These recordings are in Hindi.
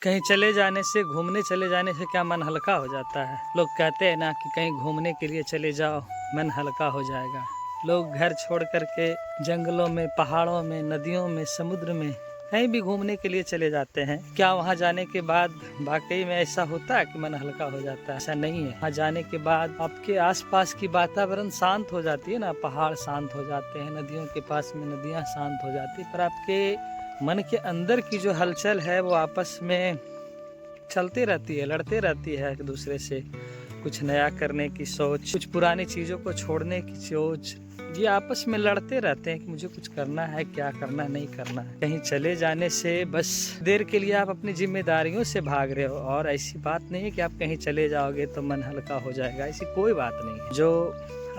कहीं चले जाने से, घूमने चले जाने से क्या मन हल्का हो जाता है। लोग कहते हैं ना कि कहीं घूमने के लिए चले जाओ, मन हल्का हो जाएगा। लोग घर छोड़ करके जंगलों में, पहाड़ों में, नदियों में, समुद्र में कहीं भी घूमने के लिए चले जाते हैं। क्या वहाँ जाने के बाद वाकई में ऐसा होता है कि मन हल्का हो जाता है? ऐसा नहीं है। वहाँ जाने के बाद आपके आसपास की वातावरण शांत हो जाती है ना, पहाड़ शांत हो जाते हैं, नदियों के पास में नदियाँ शांत हो जाती है, पर आपके मन के अंदर की जो हलचल है वो आपस में चलती रहती है, लड़ते रहती है एक दूसरे से। कुछ नया करने की सोच, कुछ पुरानी चीज़ों को छोड़ने की सोच, ये आपस में लड़ते रहते हैं कि मुझे कुछ करना है, क्या करना है, नहीं करना है। कहीं चले जाने से बस देर के लिए आप अपनी जिम्मेदारियों से भाग रहे हो, और ऐसी बात नहीं है कि आप कहीं चले जाओगे तो मन हल्का हो जाएगा, ऐसी कोई बात नहीं है। जो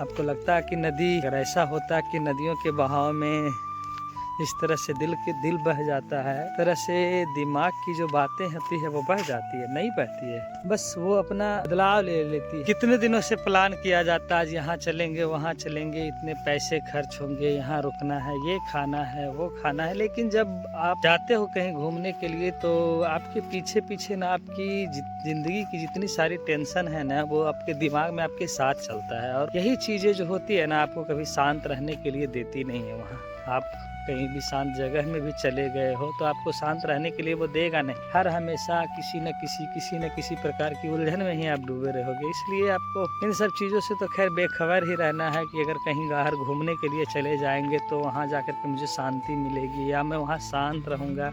आपको लगता है कि नदी, अगर ऐसा होता कि नदियों के बहाव में इस तरह से दिल बह जाता है, तरह से दिमाग की जो बातें होती है वो बह जाती है, नहीं बहती है, बस वो अपना बदलाव ले लेती है। कितने दिनों से प्लान किया जाता है, यहाँ चलेंगे, वहाँ चलेंगे, इतने पैसे खर्च होंगे, यहाँ रुकना है, ये खाना है, वो खाना है, लेकिन जब आप जाते हो कहीं घूमने के लिए तो आपके पीछे पीछे ना आपकी जिंदगी की जितनी सारी टेंशन है ना, वो आपके दिमाग में आपके साथ चलता है। और यही चीजें जो होती है ना, आपको कभी शांत रहने के लिए देती नहीं है। वहाँ आप कहीं भी शांत जगह में भी चले गए हो तो आपको शांत रहने के लिए वो देगा नहीं। हर हमेशा किसी न किसी प्रकार की उलझन में ही आप डूबे रहोगे। इसलिए आपको इन सब चीज़ों से तो खैर बेखबर ही रहना है कि अगर कहीं बाहर घूमने के लिए चले जाएंगे तो वहाँ जाकर के मुझे शांति मिलेगी या मैं वहाँ शांत रहूँगा,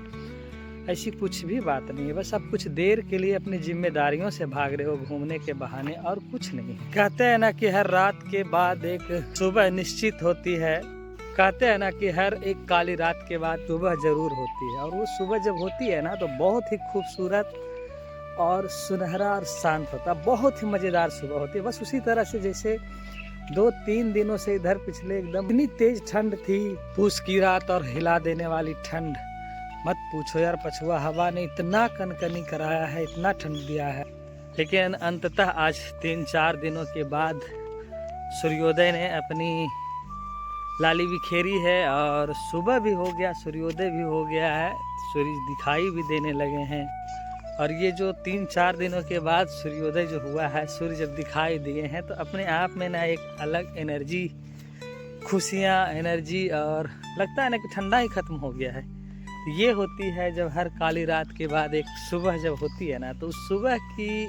ऐसी कुछ भी बात नहीं है। बस आप कुछ देर के लिए अपनी जिम्मेदारियों से भाग रहे हो घूमने के बहाने, और कुछ नहीं। कहते हैं ना कि हर रात के बाद एक सुबह निश्चित होती है, कहते हैं ना कि हर एक काली रात के बाद सुबह जरूर होती है, और वो सुबह जब होती है ना तो बहुत ही खूबसूरत और सुनहरा और शांत होता है, बहुत ही मज़ेदार सुबह होती है। बस उसी तरह से जैसे 2-3 दिनों से इधर पिछले एकदम इतनी तेज ठंड थी, पूस की रात और हिला देने वाली ठंड, मत पूछो यार। पछुआ हवा ने इतना कनकनी कराया है, इतना ठंड दिया है, लेकिन अंततः आज 3-4 दिनों के बाद सूर्योदय ने अपनी लाली बिखेरी है और सुबह भी हो गया, सूर्योदय भी हो गया है, सूर्य दिखाई भी देने लगे हैं। और ये जो 3-4 दिनों के बाद सूर्योदय जो हुआ है, सूर्य जब दिखाई दिए हैं तो अपने आप में ना एक अलग एनर्जी, खुशियाँ, एनर्जी, और लगता है ना कि ठंडा ही खत्म हो गया है। ये होती है जब हर काली रात के बाद एक सुबह जब होती है ना, तो उस सुबह की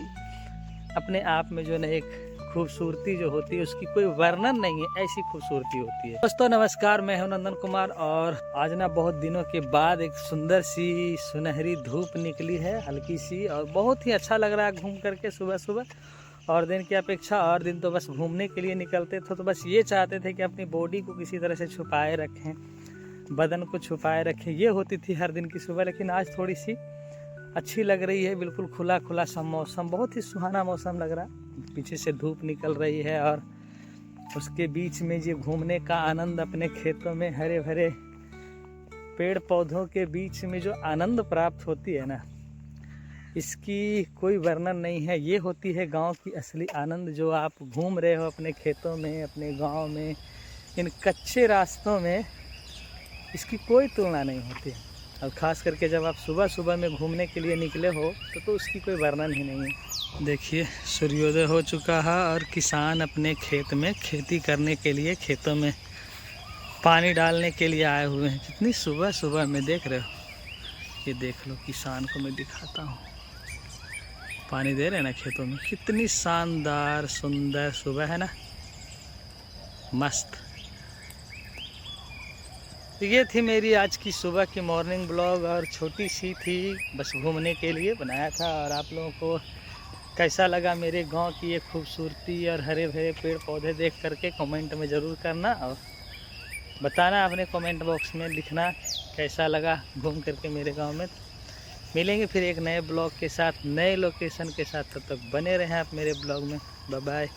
अपने आप में जो ना एक खूबसूरती जो होती है उसकी कोई वर्णन नहीं है, ऐसी खूबसूरती होती है। दोस्तों नमस्कार, मैं हूं नंदन कुमार, और आज ना बहुत दिनों के बाद एक सुंदर सी सुनहरी धूप निकली है, हल्की सी, और बहुत ही अच्छा लग रहा है घूम करके सुबह सुबह। और दिन की अपेक्षा और दिन तो बस घूमने के लिए निकलते थे तो बस ये चाहते थे कि अपनी बॉडी को किसी तरह से छुपाए रखें, बदन को छुपाए रखें, ये होती थी हर दिन की सुबह। लेकिन आज थोड़ी सी अच्छी लग रही है, बिल्कुल खुला खुला सा मौसम, बहुत ही सुहाना मौसम लग रहा है। पीछे से धूप निकल रही है और उसके बीच में ये घूमने का आनंद, अपने खेतों में हरे भरे पेड़ पौधों के बीच में जो आनंद प्राप्त होती है ना, इसकी कोई वर्णन नहीं है। ये होती है गांव की असली आनंद, जो आप घूम रहे हो अपने खेतों में, अपने गांव में, इन कच्चे रास्तों में, इसकी कोई तुलना नहीं होती है। और ख़ास करके जब आप सुबह सुबह में घूमने के लिए निकले हो तो उसकी कोई वर्णन ही नहीं है। देखिए सूर्योदय हो चुका है और किसान अपने खेत में खेती करने के लिए, खेतों में पानी डालने के लिए आए हुए हैं। कितनी सुबह सुबह में देख रहे हो, ये देख लो, किसान को मैं दिखाता हूँ, पानी दे रहे हैं ना खेतों में। कितनी शानदार सुंदर सुबह है ना, मस्त। तो ये थी मेरी आज की सुबह की मॉर्निंग ब्लॉग, और छोटी सी थी, बस घूमने के लिए बनाया था। और आप लोगों को कैसा लगा मेरे गांव की ये खूबसूरती और हरे भरे पेड़ पौधे देख करके कमेंट में ज़रूर करना, और बताना अपने कमेंट बॉक्स में, लिखना कैसा लगा घूम करके मेरे गांव में। मिलेंगे फिर एक नए ब्लॉग के साथ, नए लोकेशन के साथ, तब तक बने रहें आप मेरे ब्लॉग में। Bye bye.